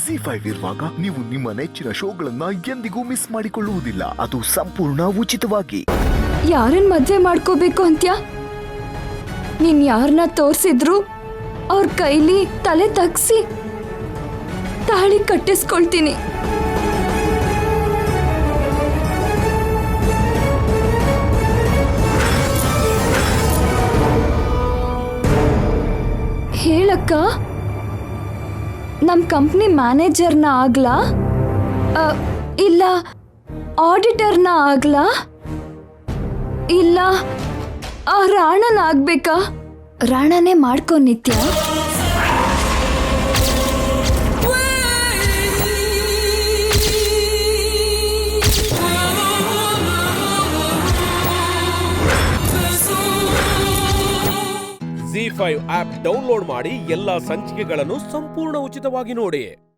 ಜಿ5 ಇರುವಾಗ ನೀವು ನಿಮ್ಮ ನೆಚ್ಚಿನ ಶೋಗಳನ್ನ ಎಂದಿಗೂ ಮಿಸ್ ಮಾಡಿಕೊಳ್ಳುವುದಿಲ್ಲ. ಅದು ಸಂಪೂರ್ಣ ಉಚಿತವಾಗಿ. ಯಾರನ್ನ ಮದ್ವೆ ಮಾಡ್ಕೋಬೇಕು ಅಂತ್ಯ? ನೀನ್ ಯಾರನ್ನ ತೋರ್ಸಿದ್ರು ಅವ್ರ ಕೈಲಿ ತಲೆ ತಗ್ಸಿ ತಾಳಿ ಕಟ್ಟಿಸ್ಕೊಳ್ತೀನಿ. ಹೇಳಕ್ಕ, ನಮ್ ಕಂಪ್ನಿ ಮ್ಯಾನೇಜರ್ನ ಆಗ್ಲಾ ಇಲ್ಲ ಆಡಿಟರ್ನ ಆಗ್ಲಾ ಇಲ್ಲ ಆ ರಾಣನ ಆಗ್ಬೇಕಾ? ರಾಣನೇ ಮಾಡ್ಕೊ ನಿತ್ಯ. ಜಿ5 ಆಪ್ ಡೌನ್ಲೋಡ್ ಮಾಡಿ ಎಲ್ಲಾ ಸಂಚಿಕೆಗಳನ್ನು ಸಂಪೂರ್ಣ ಉಚಿತವಾಗಿ ನೋಡಿ.